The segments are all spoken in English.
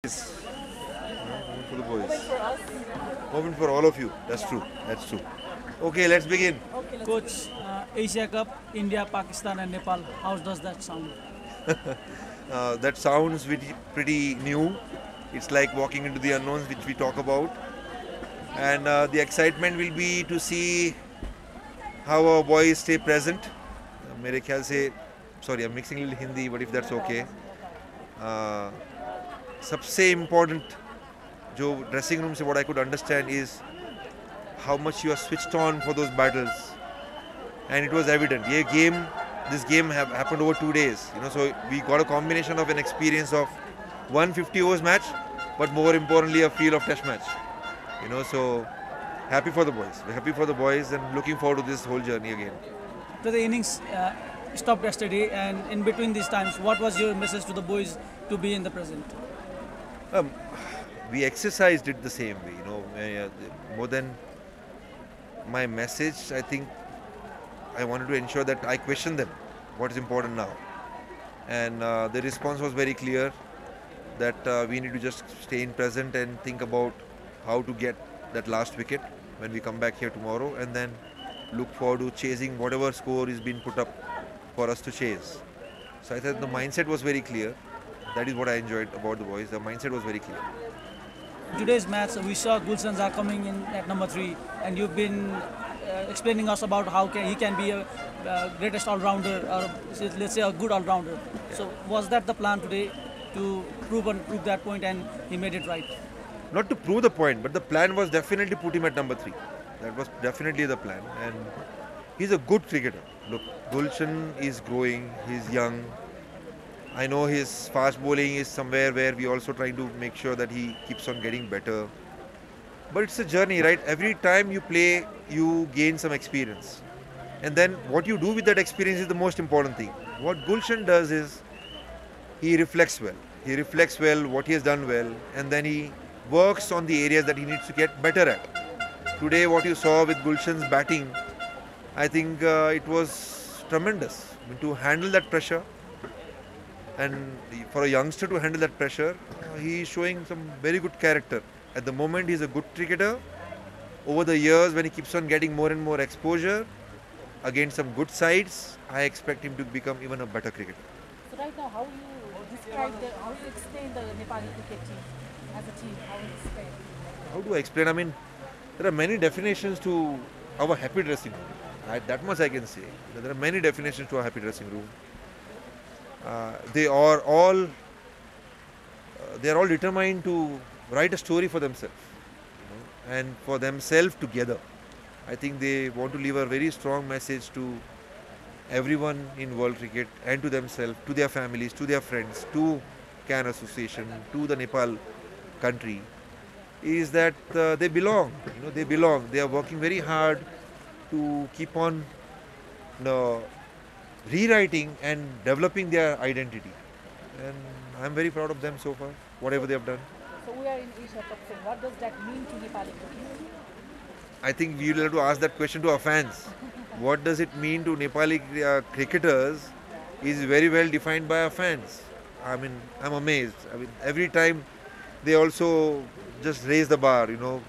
Moment for the boys. Moment for all of you. That's true. That's true. Okay, let's begin. Coach, Asia Cup, India, Pakistan and Nepal, how does that sound? That sounds pretty new. It's like walking into the unknowns, which we talk about. And the excitement will be to see how our boys stay present. मेरे ख्याल से, sorry, I'm mixing a little Hindi, but if that's okay. सबसे important जो dressing room से what I could understand is how much you are switched on for those battles, and it was evident. This game happened over 2 days. So we got a combination of an experience of 150 overs match, but more importantly a feel of test match. So happy for the boys. We're happy for the boys and looking forward to this whole journey again. So the innings stopped yesterday, and in between these times, what was your message to the boys to be in the present? We exercised it the same way. More than my message, I think I wanted to ensure that I question them what is important now, and the response was very clear that we need to just stay in present and think about how to get that last wicket when we come back here tomorrow, and then look forward to chasing whatever score is being put up for us to chase. So I thought the mindset was very clear. That is what I enjoyed about the boys. The mindset was very clear. Today's match, we saw Gulshan's are coming in at number 3, and you've been explaining us about how he can be a greatest all-rounder, or let's say a good all-rounder. Yeah. So was that the plan today, to prove that point, and he made it right? Not to prove the point, but the plan was definitely put him at number 3. That was definitely the plan, and he's a good cricketer. Look, Gulshan is growing, he's young. I know his fast bowling is somewhere where we also trying to make sure that he keeps on getting better. But it's a journey, right? Every time you play, you gain some experience. And then what you do with that experience is the most important thing. What Gulshan does is, he reflects well. He reflects well what he has done well, and then he works on the areas that he needs to get better at. Today what you saw with Gulshan's batting, I think it was tremendous. To handle that pressure, and for a youngster to handle that pressure, he is showing some very good character. At the moment, he is a good cricketer. Over the years, when he keeps on getting more and more exposure against some good sides, I expect him to become even a better cricketer. So right now, how you explain the Nepali cricket team as a team? How do I explain? I mean, there are many definitions to our happy dressing room. That much I can say. There are many definitions to our happy dressing room. They are all determined to write a story for themselves, and for themselves together. I think they want to leave a very strong message to everyone in world cricket, and to themselves, to their families, to their friends, to CAN Association, to the Nepal country, is that they belong. They belong. They are working very hard to keep on rewriting and developing their identity, and I'm very proud of them so far, whatever they have done. So we are in Asia Cup. So what does that mean to Nepali cricket? I think we will have to ask that question to our fans. What does it mean to Nepali cricketers is very well defined by our fans. I mean, I'm amazed. I mean, every time they also just raise the bar. You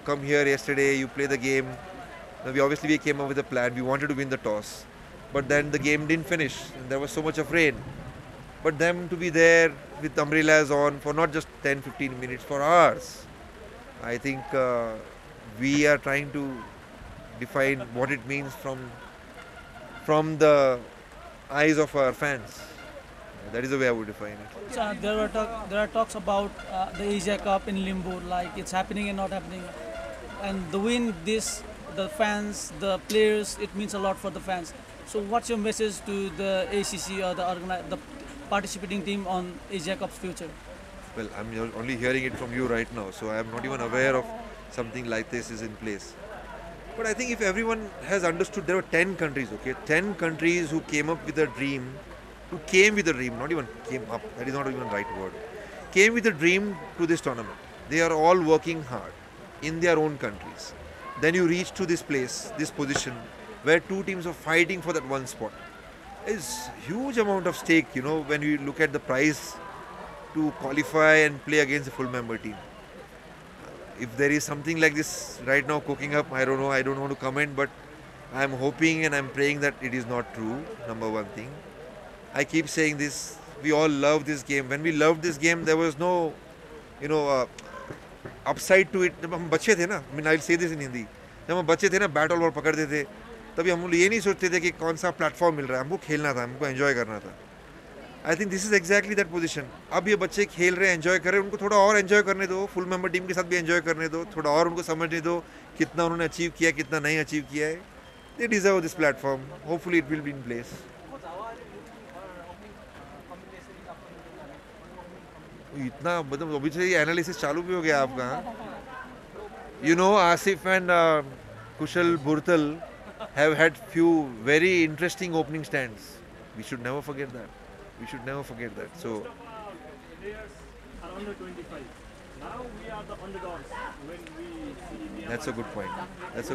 come here yesterday, you play the game. Now we came up with a plan. We wanted to win the toss, but then the game didn't finish, and there was so much of rain. But them to be there with umbrellas on for not just 10-15 minutes, for hours, I think we are trying to define what it means from the eyes of our fans. That is the way I would define it. So there are talks about the Asia Cup in limbo, like it's happening and not happening. And the win, the fans, the players, it means a lot for the fans. So what's your message to the ACC or the participating team on Asia Cup's future? Well, I'm only hearing it from you right now, so I'm not even aware of something like this is in place. But I think if everyone has understood, there were 10 countries, okay? 10 countries who came up with a dream, not even came up, that is not even the right word, came with a dream to this tournament. They are all working hard in their own countries. Then you reach to this place, this position, where 2 teams are fighting for that one spot. There's huge amount of stake, when you look at the prize to qualify and play against a full member team. If there is something like this right now cooking up, I don't know, I don't want to comment, but I'm hoping and I'm praying that it is not true, number one thing. I keep saying this, we all love this game. When we loved this game, there was no, upside to it. जब हम बच्चे थे ना, I mean, I'll say this in Hindi. जब हम बच्चे थे ना, बैट और बॉल पकड़ते थे, तभी हम लोग ये नहीं सोचते थे कि कौन सा प्लेटफॉर्म मिल रहा है, हमको खेलना था, हमको एंजॉय करना था. I think this is exactly that position. अब ये बच्चे खेल रहे हैं, एंजॉय कर रहे हैं, उनको थोड़ा और एंजॉय करने दो, फुल मेंबर टीम के साथ भी एंजॉय करने दो, थोड़ा और उनको समझने दो कितना उन्होंने अचीव किया, कितना नहीं अचीव किया है. They deserve this platform. Hopefully it will be in place. इतना मतलब अभी से एनालिसिस चालू भी हो गया आपका. Asif and Kushal Burtal have had few very interesting opening stands. We should never forget that. So Players are under 25. Now we are the underdogs when we see India. That's a good point. So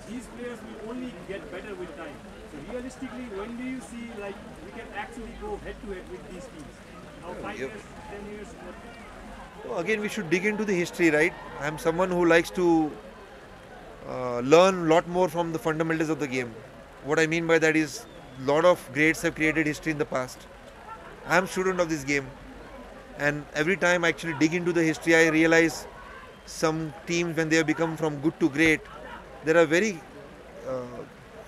these players will only get better with time. So realistically, when do you see like we can actually go head to head with these teams? Now 5 years, 10 years. Again, we should dig into the history, right? I'm someone who likes to learn a lot more from the fundamentals of the game. What I mean by that is a lot of greats have created history in the past. I am a student of this game, and every time I actually dig into the history, I realize some teams, when they have become from good to great, there are very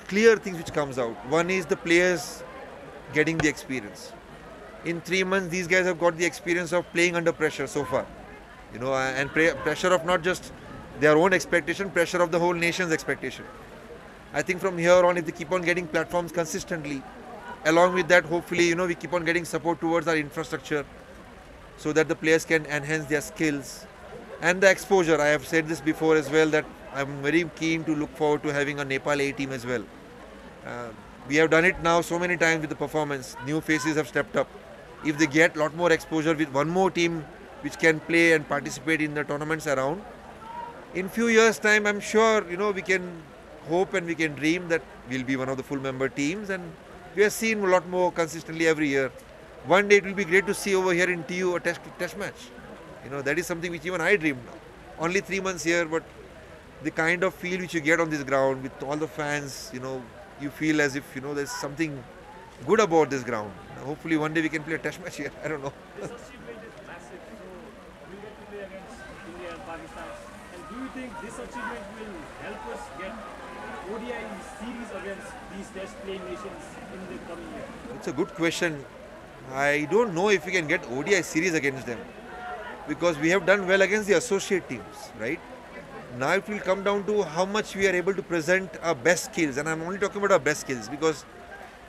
clear things which comes out. One is the players getting the experience. In 3 months, these guys have got the experience of playing under pressure so far, and pressure of not just their own expectation, pressure of the whole nation's expectation. I think from here on, if they keep on getting platforms consistently, along with that, hopefully, we keep on getting support towards our infrastructure so that the players can enhance their skills and the exposure. I have said this before as well, that I'm very keen to look forward to having a Nepal A team as well. We have done it now so many times with the performance. New faces have stepped up. If they get a lot more exposure with one more team which can play and participate in the tournaments around, in few years' time, I'm sure, we can hope and we can dream that we'll be one of the full member teams, and we are seen a lot more consistently every year. One day it will be great to see over here in TU a test match. That is something which even I dream now. Only 3 months here, but the kind of feel which you get on this ground with all the fans, you feel as if, there's something good about this ground. Hopefully one day we can play a test match here. I don't know. This achievement is massive. So we get to play against India and Pakistan. Do you think this achievement will help us get ODI series against these test playing nations in the coming year? It's a good question. I don't know if we can get ODI series against them, because we have done well against the associate teams, right? Now it will come down to how much we are able to present our best skills, and I'm only talking about our best skills because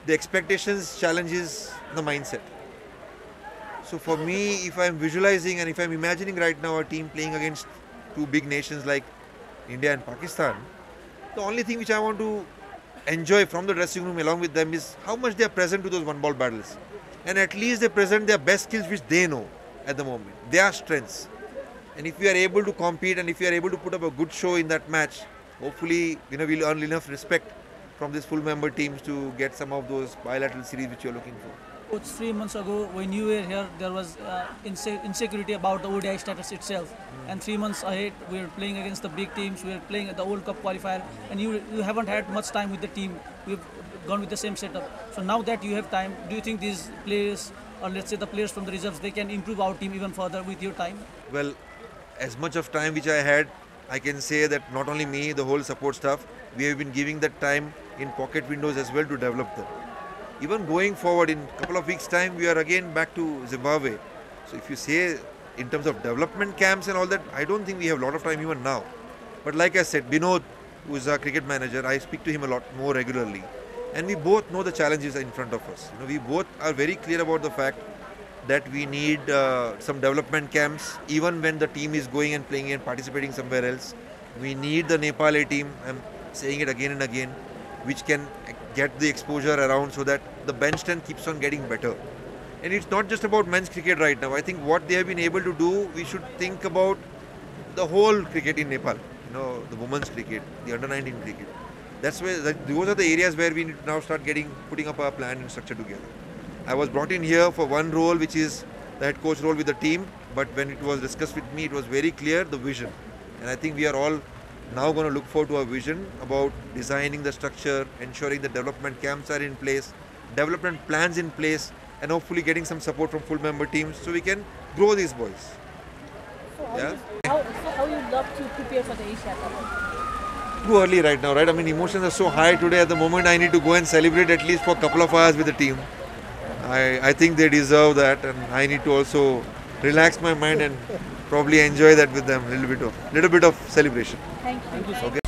the expectations challenges the mindset. So for me, if I'm visualizing and if I'm imagining right now a team playing against two big nations like India and Pakistan, the only thing which I want to enjoy from the dressing room along with them is how much they are present to those one ball battles, and at least they present their best skills which they know at the moment, their strengths. And if we are able to compete and if we are able to put up a good show in that match, hopefully we'll earn enough respect from these full member teams to get some of those bilateral series which you are looking for. Coach, 3 months ago when you were here, there was insecurity about the ODI status itself. And 3 months ahead, we were playing against the big teams, we were playing at the World Cup qualifier, and you haven't had much time with the team. We've gone with the same setup. So now that you have time, do you think these players, or let's say the players from the reserves, they can improve our team even further with your time? Well, as much of time which I had, I can say that not only me, the whole support staff, we have been giving that time in pocket windows as well to develop them. Even going forward in a couple of weeks' time, we are again back to Zimbabwe. So if you say in terms of development camps and all that, I don't think we have a lot of time even now. But like I said, Binod, who is our cricket manager, I speak to him a lot more regularly. And we both know the challenges in front of us. We both are very clear about the fact that we need some development camps, even when the team is going and playing and participating somewhere else. We need the Nepal A team, I'm saying it again and again, which can get the exposure around so that the bench strength keeps on getting better. And it's not just about men's cricket right now. I think what they have been able to do, we should think about the whole cricket in Nepal. The women's cricket, the under-19 cricket. That's where those are the areas where we need to now start putting up our plan and structure together. I was brought in here for one role, which is the head coach role with the team, but when it was discussed with me, it was very clear the vision. And I think we are all now going to look forward to a vision about designing the structure, ensuring the development camps are in place, development plans in place, and hopefully getting some support from full member teams so we can grow these boys. So Yeah. how you love to prepare for the Asia Cup? Too early right now, right? I mean, emotions are so high today. At the moment, I need to go and celebrate at least for a couple of hours with the team. I think they deserve that, and I need to also relax my mind and probably enjoy that with them. Little bit of celebration. Thank you. Okay.